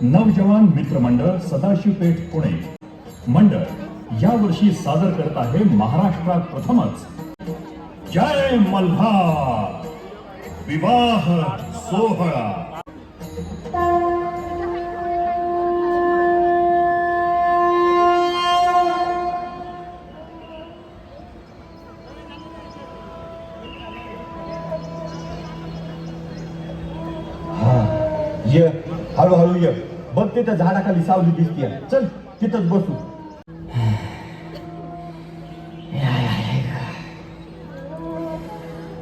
नवजवान मित्र मंडळ सदाशिव पेठ पुणे मंडळ यावर्षी सादर करत आहे महाराष्ट्रात प्रथमच जय मल्हार विवाह सोहळा। ये हळूहळू ये, बघ तिथं झाडाखाली सावली दिसतीये, चल तिथंच बसू।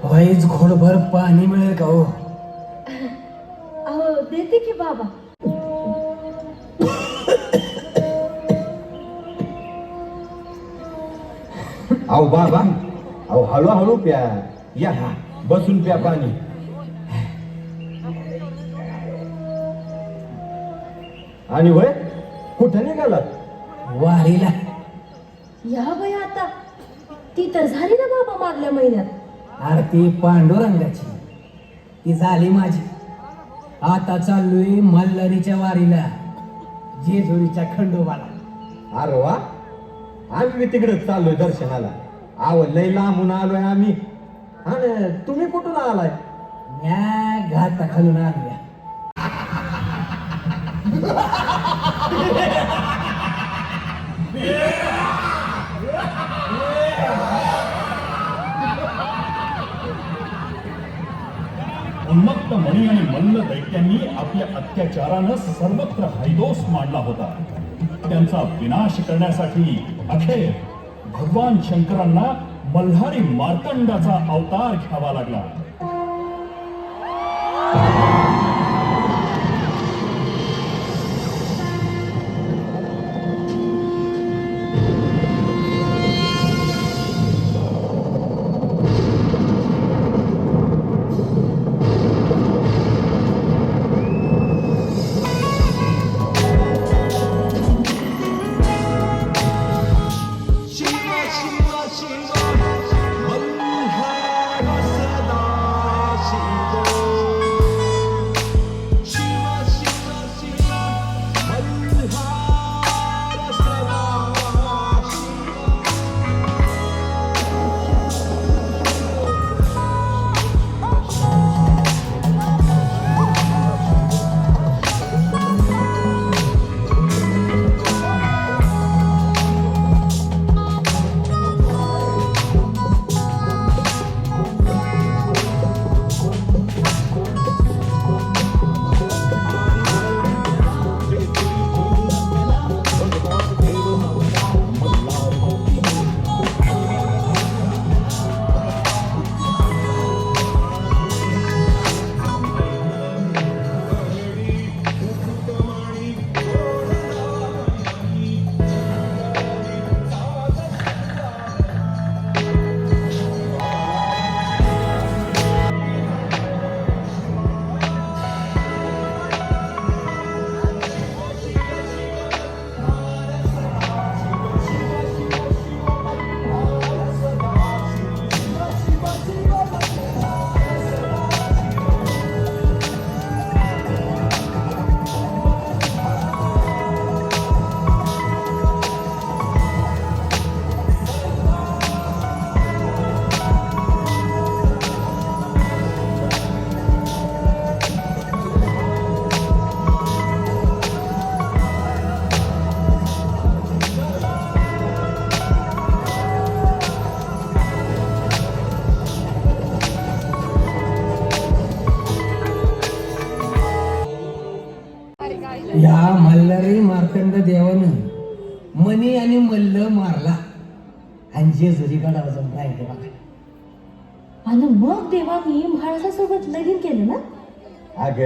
वाईच घोडभर पाणी मिळेल का हो? अहो देते की बाबा। अहो बाबा, अहो हळूहळू प्या, या बसून प्या पाणी। आणि होय कुठे निघालात? वारीला। या बाई आता ती तर झाली ना बाबा मागल्या महिन्यात। आरती पांडुरंगाची ती झाली माझी। आता चाललोय मल्हारीच्या वारीला, जेजुरीच्या खंडोबाला। अरे वा, आम्ही तिकडेच चाललोय दर्शनाला। आव लय लांबून आलोय आम्ही। आणि तुम्ही कुठून आलाय? म्या घाटा खालून आलोया। उन्मत्त मणी आणि मल्ल दैत्यांनी आपल्या अत्याचारानं सर्वत्र हैदोस मांडला होता। त्यांचा विनाश करण्यासाठी अखेर भगवान शंकरांना मल्हारी मार्तंडाचा अवतार घ्यावा लागला। या मल्हारी मार्तंड देवानं मणी आणि मल्ल मारला आणि जेजुरी गडावर जाऊन राहिले बघा। आणि मग देवानी महाराजासोबत लगीन केलं ना? अग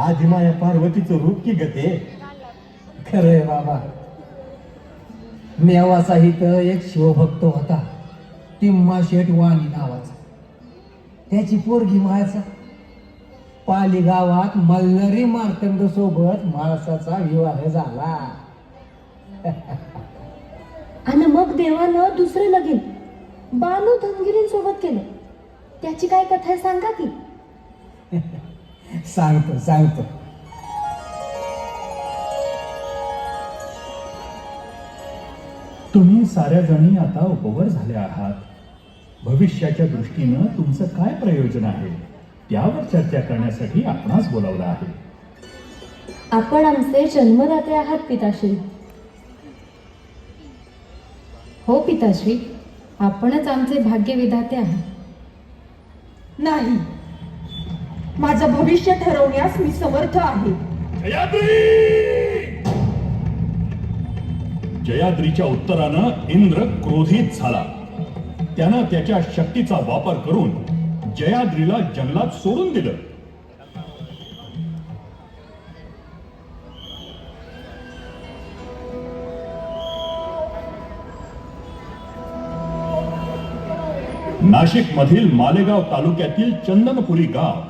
आधी माया पार्वतीचं रूप की गते। खरंय बाबा। मेवाचा इथं एक शिवभक्त होता, तिम्मा शेठ वाणी नावाचा। त्याची पोरगी मायाचा पाली गावात मल्हारी मार्तंड सोबत माळसाचा विवाह झाला। आणि मग देवानं दुसरं लगीन बानू धनगिरींसोबत केलं। त्याची काय कथा आहे सांगा की? सांगतो सांगतो। तुम्ही साऱ्या जणी आता उपवर झाल्या आहात. भविष्याच्या दृष्टीनं तुमचं काय प्रयोजन आहे त्यावर चर्चा करण्यासाठी आपणास बोलावलं आहे. आपण आमचे जन्मदाते आहात पिताश्री. हो पिताश्री, आपणच आमचे भाग्यविधाते आहात. नाही, माझं भविष्य ठरवण्यास मी समर्थ आहे. जयाद्रीच्या उत्तरानं इंद्र क्रोधित झाला. त्यानं त्याच्या शक्तीचा वापर करून जयाद्रीला जंगलात सोडून दिलं. नाशिक मधील मालेगाव तालुक्यातील चंदनपुरी गाव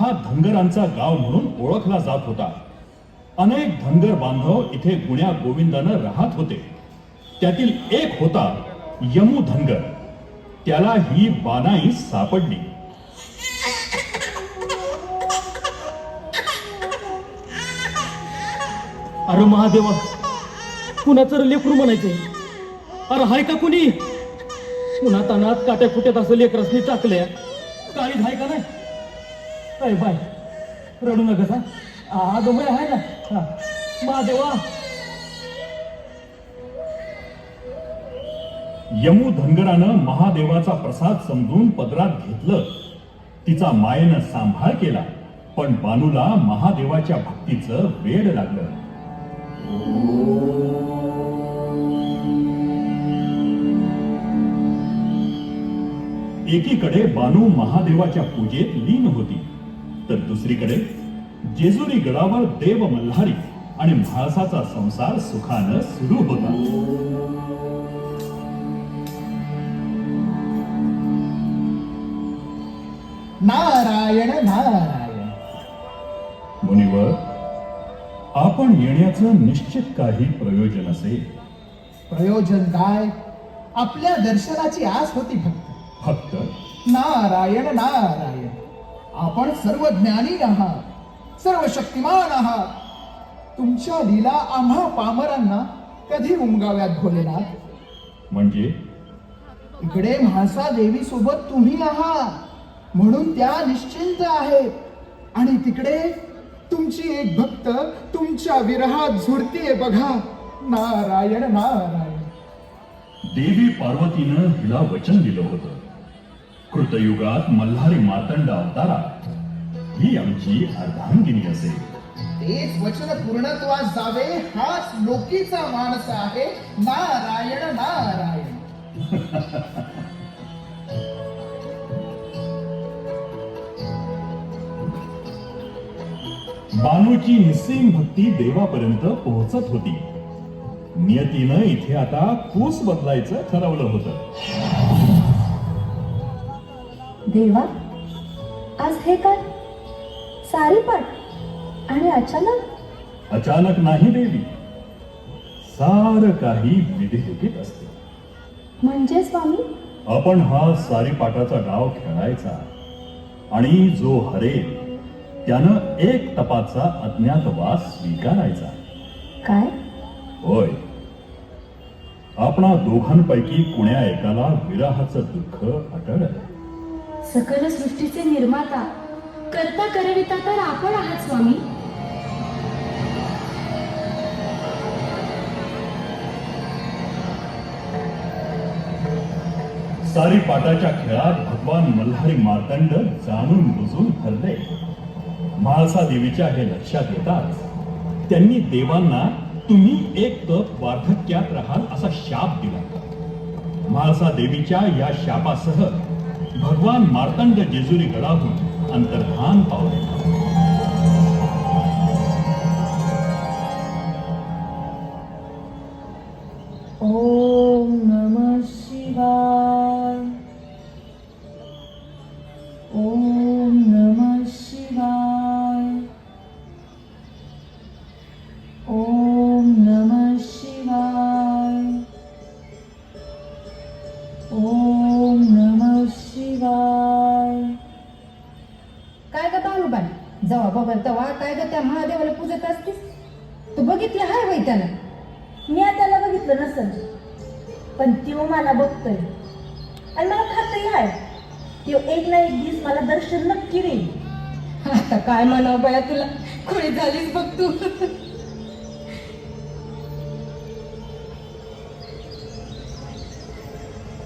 हा धनगरांचा गाव म्हणून ओळखला जात होता. अनेक धनगर बांधव इथे गुण्या गोविंदानं राहत होते. त्यातील एक होता यमू धनगर. त्याला ही बानाई सापडली. अरे महादेवा, कुणाचं लेकरू म्हणायचंय? अरे हाय का कुणी? पुन्हा तानात काट्या कुट्यात असं लेकरसनी टाकल्या. काळीच हाय का नाही? अय बाय, रडू नका हा. आगमय आहे ना. हा. महादेवा. यमू धनगरानं महादेवाचा प्रसाद समजून पदरात घेतलं. तिचा मायेनं सांभाळ केला. पण बानूला महादेवाच्या भक्तीचं वेड लागलं. एकीकडे बानू महादेवाच्या पूजेत लीन होती, तर दुसरीकडे जेजुरी गडावर देव मल्हारी आणि म्हाळसाचा संसार सुखानं सुरू होता. नारायण नारायण. मुनिवर, आपण येण्याचं निश्चित काही प्रयोजन असेल. प्रयोजन काय? आपल्या दर्शनाची आस होती फक्त. फक्त नारायण नारायण. आपण सर्व ज्ञानी आहात, सर्व शक्तिमान आहात. तुमच्या लीला आम्हा पामरांना कधी उमगाव्यात भोलेनाथ? म्हणजे इकडे म्हाळसा देवी सोबत तुम्ही आहात म्हणून त्या निश्चिंत आहेत, आणि तिकडे तुमची एक भक्त तुमच्या विरहात झुरतीये बघा. नारायण नारायण. देवी पार्वतीनं हिला वचन दिलं होतं, कृतयुगात मल्हारी मार्तंड अवतारात ही आमची अर्धांगिनी असेल. तेच वचन पूर्णत्वास जावे हाच लोकीचा मानस आहे. नारायण नारायण. बानूची निस्सीम भक्ती देवापर्यंत पोहोचत होती. नियतीनं इथे आता कूस बदलायचं ठरवलं होतं. देवा, आज हे काय सारीपाट आणि अचानक? अचानक नाही देवी, सारं काही विधिलिखित असते. म्हणजे स्वामी? आपण हा सारीपाटाचा डाव खेळायचा आणि जो हरेल त्यानं एक तपाचा अज्ञातवास स्वीकारायचा. काय? होय, आपणा दोघांपैकी कुण्या एकाला विरहाचं दुःख अटळ आहे. सकल सृष्टीचे निर्माता, करता करविता तर आपण आहात स्वामी. सारीपाटाच्या खेळात भगवान मल्हारी मार्तंड जाणून बुजून हरले. म्हाळसा देवीच्या हे लक्षात येताच त्यांनी देवांना तुम्ही एक तप वार्धक्यात राहाल असा शाप दिला. म्हाळसा देवीच्या या शापासह भगवान मार्तंड जेजुरी गडाहून अंतर्धान पावले. ओम नमः शिवाय. ओम नमः शिवाय. ओम नमः शिवाय. ओम नमः शिवाय. काय ग बाळूबाई, जेव्हा बघल तेव्हा काय ग त्या महादेवाला पूजत असतीस? तू बघितलं हाय वय त्याला? मी त्याला बघितलं नसेल. पण त्यो मला बघतोय आणि मला खात्री आहे त्यो एक ना एक दिवस मला दर्शन नक्की देईल. आता काय म्हणावं बाया तुला, खोळी झालीस बघ तू.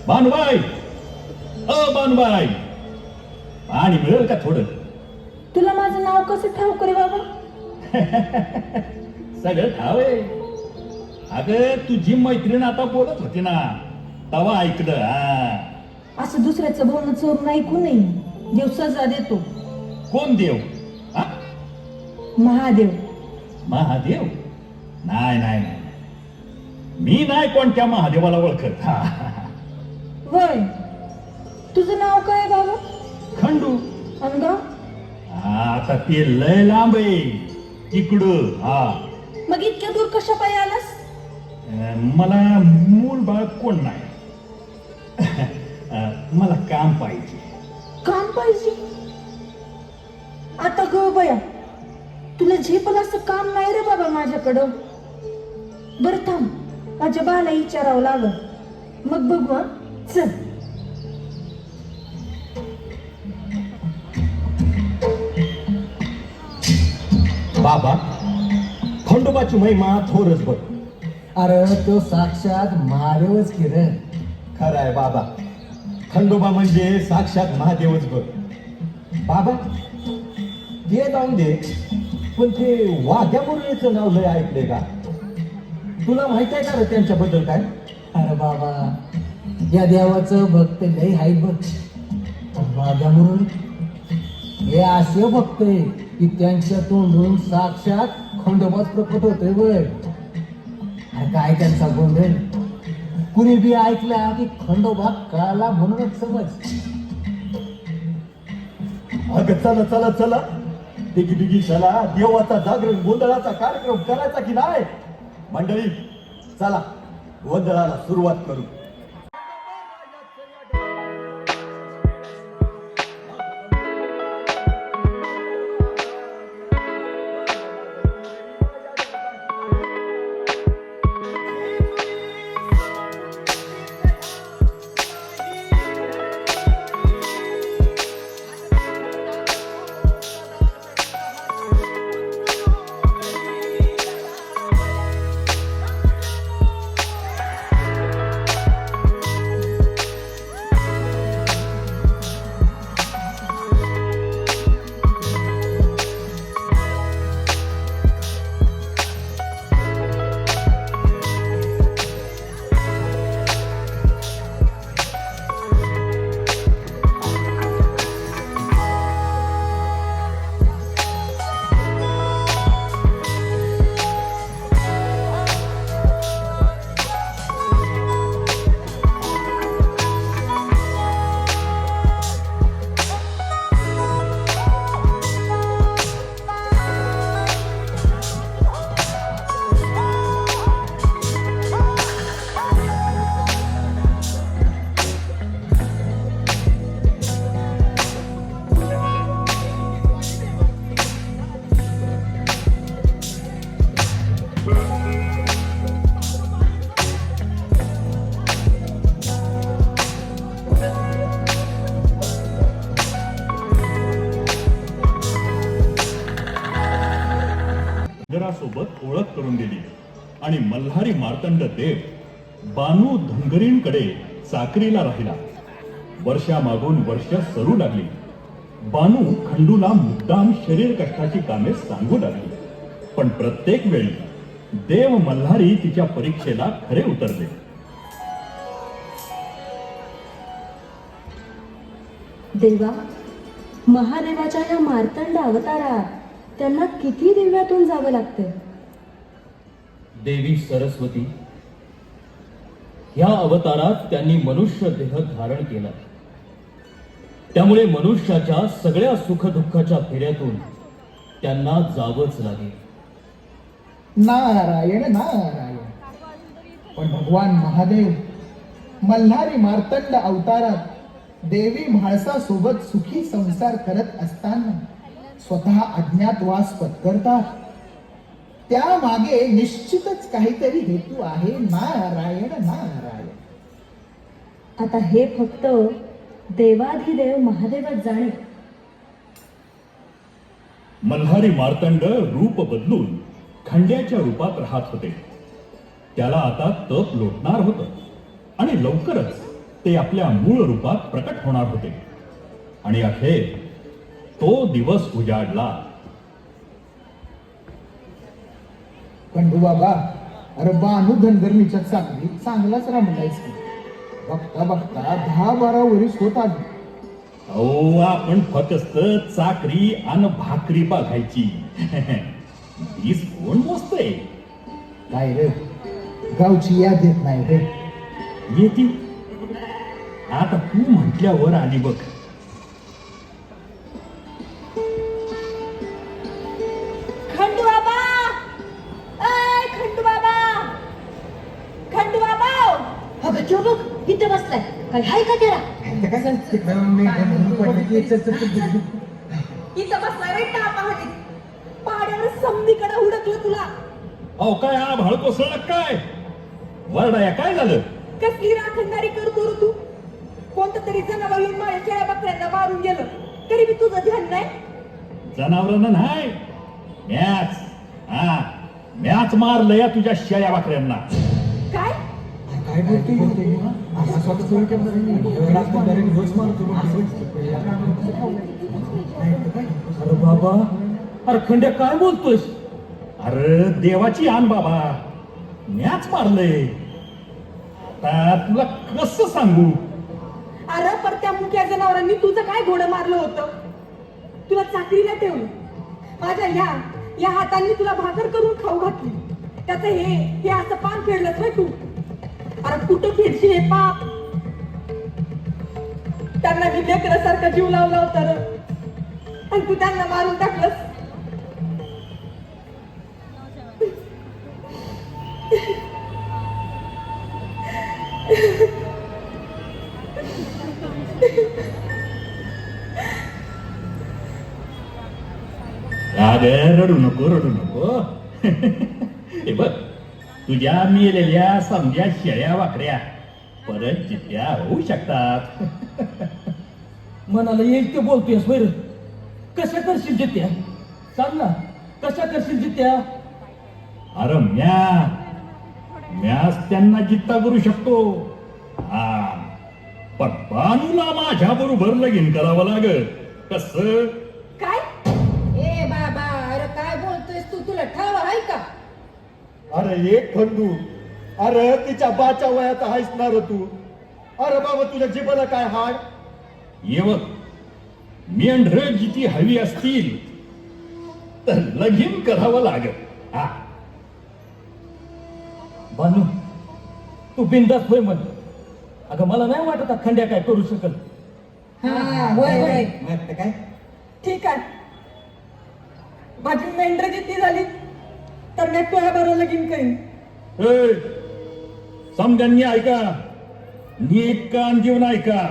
बानबाई, बानबाई, पाणी मिळेल का थोडं? तुला माझं नाव कसं ठाऊक रे बाबा? सगळं ठाव आहे. अगं तुझी मैत्रीण आता बोलत होती ना, तवा ऐकलं. हा, असं दुसऱ्याचं बोलणं चोरून ऐकू नये. देव सजा देतो. कोण देव? हा, महादेव. महादेव? नाही नाही नाही, मी नाही कोणत्या महादेवाला ओळखत. हा, वय तुझं नाव काय बाबा? खंडू. अंग आता ते लय लांब आहे इकडं. हा, मग इतक्या दूर कशा पायी आलास? मला मूल बाळ कोण नाही. मला काम पाहिजे. काम पाहिजे? आता ग बया, तुला झेपल असं काम नाही रे बाबा माझ्याकडं. बरं थांब, माझ्या बाला विचारावं लागल, मग बघू. चल. बाबा, खंडोबाची महिमा थोरच बघ. अरे तो साक्षात महादेवच की रे. खरं आहे बाबा, खंडोबा म्हणजे साक्षात महादेवच बघ. बाबा ते जाऊन दे, पण ते वाघ्या मुरळीचं नाव लय ऐकलंय का? तुला माहित आहे का रे त्यांच्याबद्दल काय? अरे बाबा, या देवाचं भक्त लय हाय बघ. माझ्या मुरळी हे असे भक्त आहे की त्यांच्या तोंडून साक्षात खंडोबाच प्रकट होतोय बघ. अरे काय त्यांचा गोंधळ, कुणी बी ऐकला की खंडोबा कळाला म्हणूनच समज. अगं चला चला चला, दिगी दिगी चला, देवाचा जागरण गोंधळाचा कार्यक्रम करायचा की नाही? मंडळी चला, गोंधळाला सुरुवात करू. सोबत ओळख करून दिली आणि मल्हारी मार्तंड देव बानू धनगरींकडे चाकरीला राहिला. वर्षामागून वर्ष सरू लागली. बानू खंडूला मुद्दाम शरीर कष्टाची कामे सांगू लागली, पण प्रत्येक वेळी देव मल्हारी तिच्या परीक्षेला खरे उतरले. देवा, महादेवाच्या या मार्तंड अवतारात त्यांना किती दिव्यातून जावं लागतंय. देवी सरस्वती ह्या अवतारात त्यांनी मनुष्य देह धारण केला. त्यामुळे मनुष्याच्या सगळ्या सुखदुःखाच्या फेऱ्यातून त्यांना जावंच लागेल. नारायण नारायण. पण भगवान महादेव मल्हारी मार्तंड अवतारात देवी म्हाळसा सोबत सुखी संसार करत असताना स्वतः अज्ञातवास पत्करतात. त्या मागे निश्चितच काहीतरी हेतू आहे. नारायण नारायण. आता हे फक्त देवाधिदेव महादेवच जाणे. मल्हारी मार्तंड रूप बदलून खंड्याच्या रूपात राहत होते. त्याला आता तप लोटणार होतं आणि लवकरच ते आपल्या मूळ रूपात प्रकट होणार होते. आणि अखेर तो दिवस उजाडला. खंडू बाबा, अरे बानू धनगरणीच्या चांगली चांगलाच रामलायच. बघता बघता 10-12 वर्ष होत आली. अहो, आपण फक्त चाकरी आणि भाकरी बघायची. वीस कोण मोजतंय? काय रे, गावची याद येत नाही रे. येते आता तू म्हटल्यावर आली बघ. खंडू बाबा, ऐ खंडू बाबा, खंडू बाबा. अगं जो बघ इथे बसलाय. काय हाय का त्याला? इथं बसलाय रे टापामध्ये. पाड्यावर समधीकडे हुडकलं तुला. अहो, काय आभाळ कोसळलं काय? वरडाया काय झालं? कसली राखणदारी करतो रे तू? कोणतं तरी जनावर येऊन माझ्या शेळ्या बकऱ्यांना मारून गेलं तरी बी तुझं ध्यान नाही. जनावरांना नाही, मॅच मारलं या तुझ्या शेळ्या वाकऱ्यांना. काय? काय बोलते? अरे बाबा, अरे खंड्या काय बोलतोयस? अरे देवाची आण बाबा, मॅच मारलंय. आता तुला कसं सांगू? अरे पर त्या मुक्या जनावरांनी तुझं काय घोडं मारलं होतं? तुला चाकरीला ठेवलं. माझ्या या हातांनी तुला भाकर करून खाऊ घातली. त्याचं हे असं पान फेडलंच रे तू. अरे कुठं फेडशील हे पाप? त्यांना मी लेकरासारखा जीव लावला होता रे, आणि तू त्यांना मारून टाकलंस. अगं रडू नको. हे बघ, तुझ्या मेलेल्या समजा शेळ्या वाकड्या परत जित्या होऊ शकतात. मनाला येईल ते बोलतोयस बरं. कशा करशील जित्या? सांग ना, कशा करशील जित्या? अरे म्याच त्यांना जित्ता करू शकतो. पण बानूला माझ्या बरोबर लगीन करावं लागल. कसं? काय? ए बाबा, अरे काय बोलतोयस तू? तुला ठाव आहे का? अरे एक खंडू, अरे तिच्या बाच्या वयात आहेस ना रे तू. अरे बाबा, तुझ्या जीवाला काय हाड? येव मेंढर जिती हवी असतील तर लगीन करावं लागल. बानू, तू बिंदास होय म्हण. अगं मला नाही वाटत खंड्या काय करू शकल. हा, होय होय. काय? ठीक आहे, माझी मेंढर जितकी झाली तर मी तुझ्या बरोबर लगीन करीन. समजांनी ऐका, नीट कान देऊन ऐका.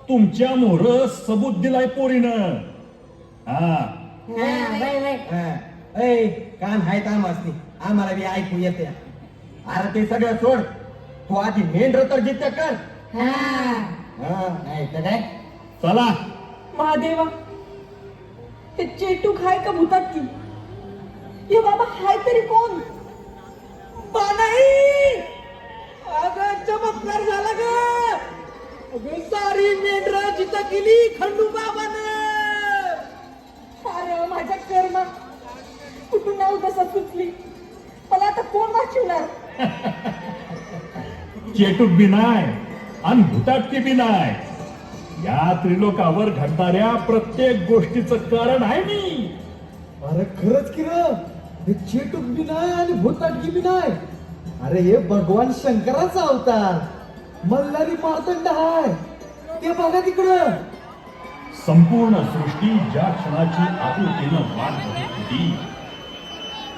तुमच्या मोर सबूत दिलाय पोरीनं. कान हाय काम असते, आम्हाला बी ऐकू येते. अरे ते सगळं सोड, तू आधी मेंढर तर जित्या कर. नाही तर काय? चला. महादेवा, हे चेटूक हाय का भूतात की? ये बाबा हाय तरी कोण? बानाई! अगं चमत्कार झाला ग. अगं सारी मेंढरा जिता गेली खंडू बाबानं. अरे माझ्या कर्मा कुठून नाव कसं सुचली. मला आता कोण वाचवणार? चेटूक बी नाय आणि भूताटकी बी नाय. या त्रिलोकावर घडणाऱ्या प्रत्येक गोष्टीचं कारण आहे मी. अरे खरंच की र, हे चेटूक बी नाही आणि भूताटकी बी नाही. अरे हे भगवान शंकराचा अवतार मल्हारी मार्तंड हाय. ते बघा तिकडं. संपूर्ण सृष्टी ज्या क्षणाची आपुलकीनं वाट बघत होती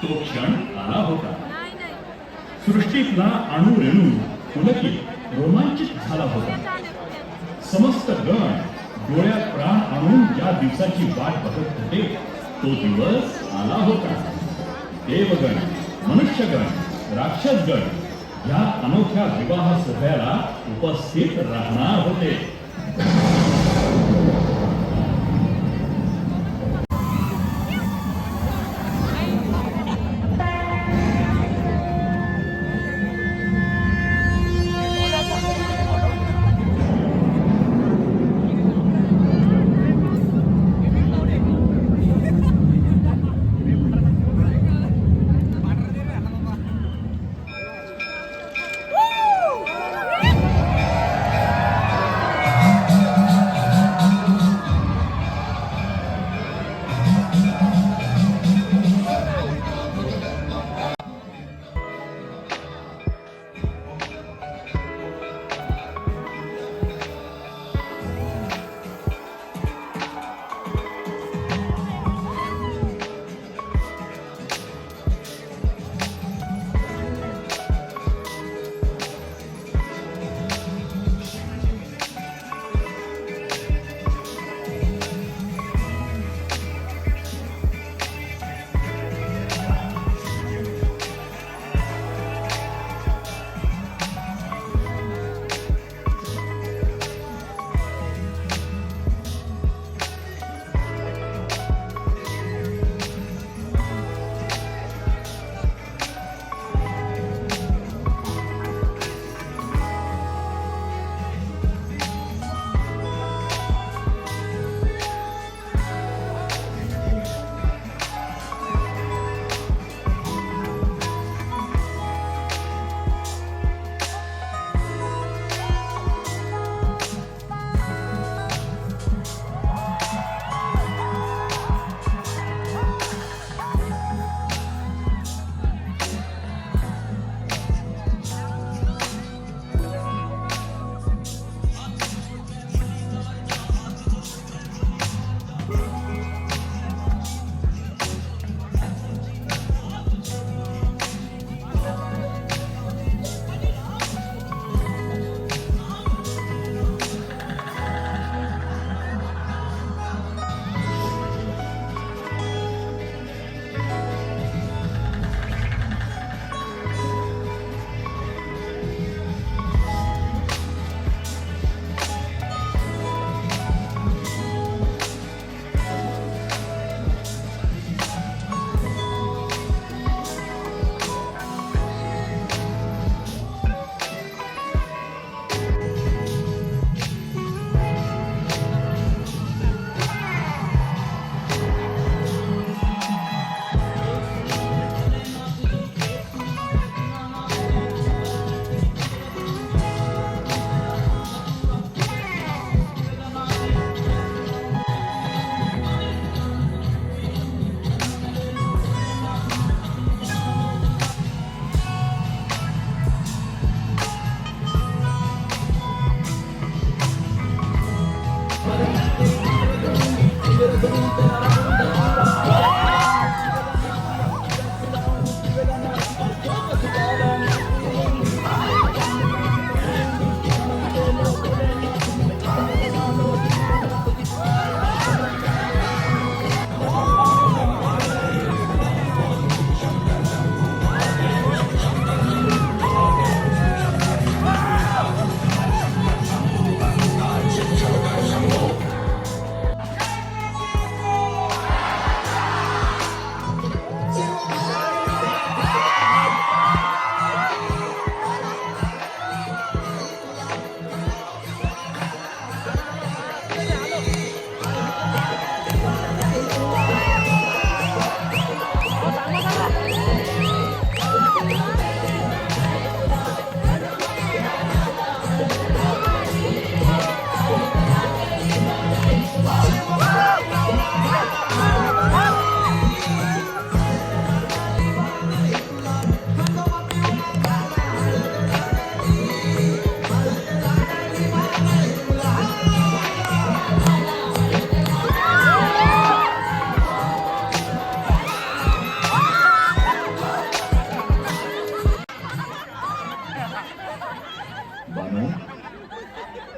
तो क्षण आला होता. सृष्टीतला अणुरेणू पुलकित रोमांचित झाला होता. समस्त गण डोळ्यात प्राण आणून ज्या दिवसाची वाट बघत होते तो दिवस आला होता. देवगण, मनुष्यगण, राक्षसगण या अनोख्या विवाह सोहळ्याला उपस्थित राहणार होते.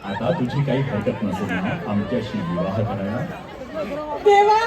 आता तुझी काही हरकत नसेल ना आमच्याशी विवाह करायला? देवा